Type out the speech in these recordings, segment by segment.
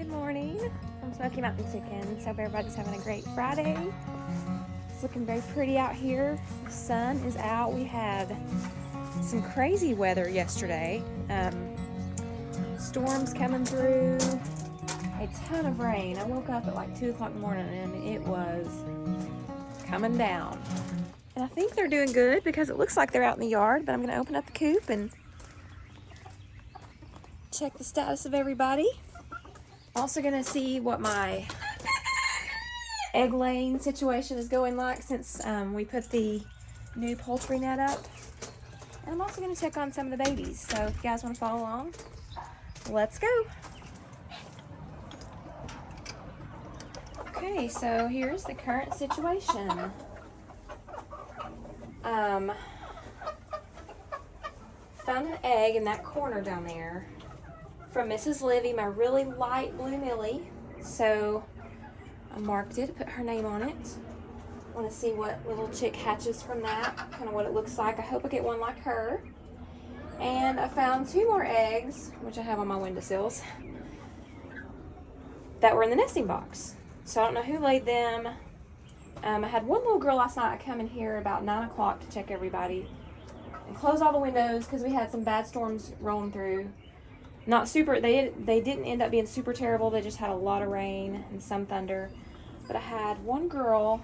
Good morning from Smoky Mountain Chickens. Hope everybody's having a great Friday. It's looking very pretty out here. The sun is out. We had some crazy weather yesterday. Storms coming through, a ton of rain. I woke up at like 2 o'clock in the morning and it was coming down. And I think they're doing good because it looks like they're out in the yard, but I'm going to open up the coop and check the status of everybody. Also going to see what my egg laying situation is going like since we put the new poultry net up. And I'm also going to check on some of the babies. So if you guys want to follow along, let's go. Okay, so here's the current situation. Found an egg in that corner down there from Mrs. Libby, my really light blue Millie. So I marked it, put her name on it. I want to see what little chick hatches from that, kind of what it looks like. I hope I get one like her. And I found 2 more eggs, which I have on my windowsills, that were in the nesting box. So I don't know who laid them. I had one little girl last night come in here about 9 o'clock to check everybody and close all the windows because we had some bad storms rolling through. Not super, they didn't end up being super terrible. They just had a lot of rain and some thunder. But I had one girl,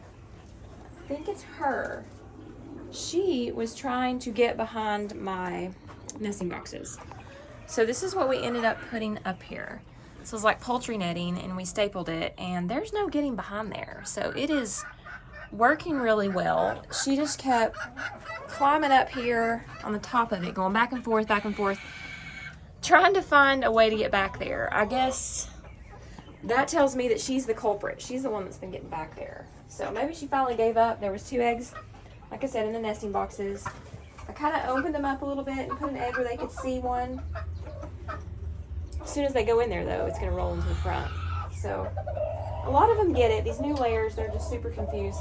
I think it's her. She was trying to get behind my nesting boxes. So this is what we ended up putting up here. So it's like poultry netting and we stapled it and there's no getting behind there. So it is working really well. She just kept climbing up here on the top of it, going back and forth, trying to find a way to get back there. I guess that tells me that she's the culprit. She's the one that's been getting back there. So maybe she finally gave up. There was 2 eggs, like I said, in the nesting boxes. I kind of opened them up a little bit and put an egg where they could see one. As soon as they go in there, though, it's going to roll into the front. So a lot of them get it. These new layers, they're just super confused.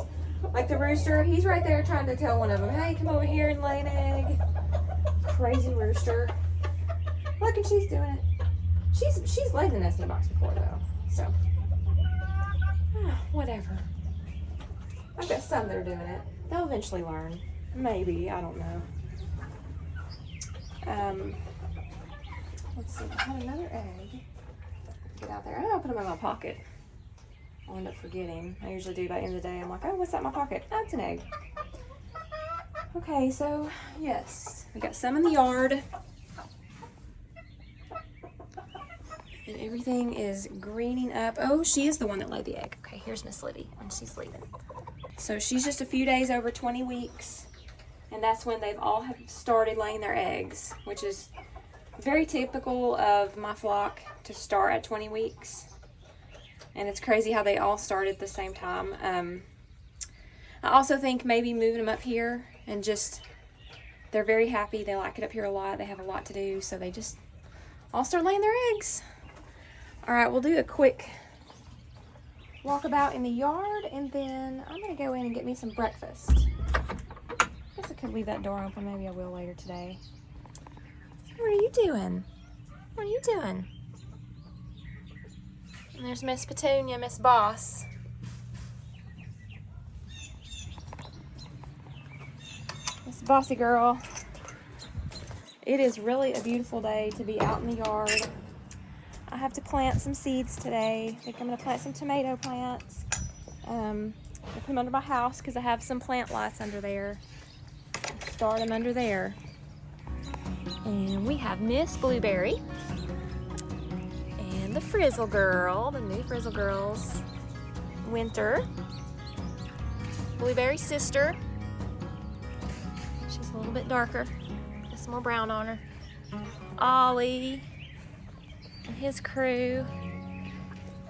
Like the rooster, he's right there trying to tell one of them, hey, come over here and lay an egg. Crazy rooster. Look, and she's doing it. She's laid in the nesting box before, though. So, whatever. I've got some that are doing it. They'll eventually learn. Maybe. I don't know. Let's see. I had another egg. Get out there. I'll put them in my pocket. I'll end up forgetting. I usually do by the end of the day. I'm like, oh, what's that in my pocket? That's an egg. Okay, so, yes. We got some in the yard. And everything is greening up. Oh, she is the one that laid the egg. Okay, here's Miss Libby when she's leaving. So she's just a few days over 20 weeks. And that's when they've all have started laying their eggs, which is very typical of my flock to start at 20 weeks. And it's crazy how they all start at the same time. I also think maybe moving them up here and just, they're very happy. They like it up here a lot. They have a lot to do. So they just all start laying their eggs. All right, we'll do a quick walkabout in the yard, and then I'm going to go in and get me some breakfast. I guess I could leave that door open. Maybe I will later today. What are you doing? What are you doing? And there's Miss Petunia, Miss Boss. Miss Bossy girl. It is really a beautiful day to be out in the yard. I have to plant some seeds today. I think I'm going to plant some tomato plants. I'll put them under my house because I have some plant lights under there. Start them under there. And we have Miss Blueberry and the Frizzle Girl, the new Frizzle Girls. Winter. Blueberry's sister. She's a little bit darker. Got some more brown on her. Ollie and his crew.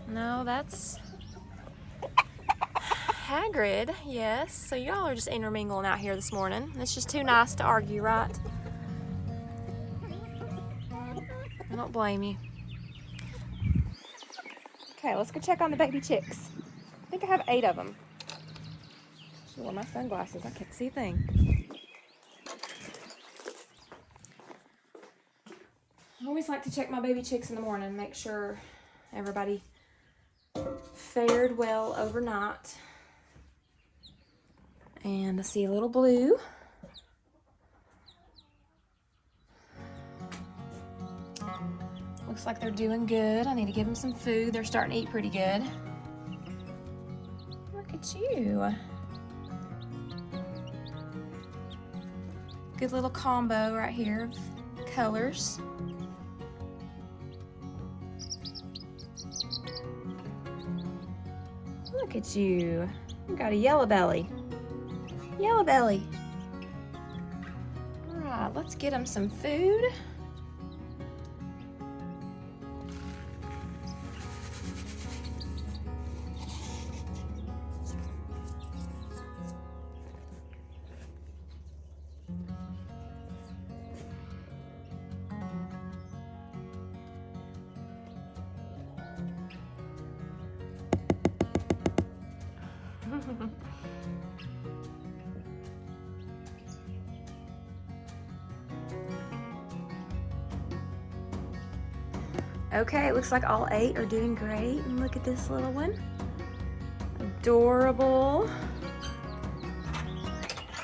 No, that's Hagrid, yes. So y'all are just intermingling out here this morning. It's just too nice to argue, right? I don't blame you. Okay, let's go check on the baby chicks. I think I have 8 of them. Should wear my sunglasses. I can't see a thing. I always like to check my baby chicks in the morning, make sure Everybody fared well overnight. And I see a little blue. Looks like they're doing good. I need to give them some food. They're starting to eat pretty good. Look at you. Good little combo right here of colors. Look at you. You got a yellow belly. Yellow belly. All right, let's get them some food. Okay, it looks like all 8 are doing great. And look at this little one. Adorable.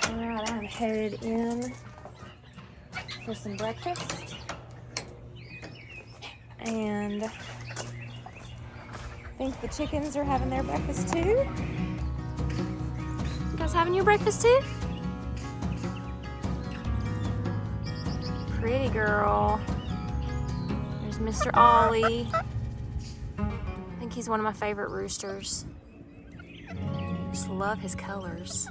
All right, I'm headed in for some breakfast. And I think the chickens are having their breakfast too. You guys having your breakfast too? Pretty girl. There's Mr. Ollie. I think he's one of my favorite roosters. Just love his colors.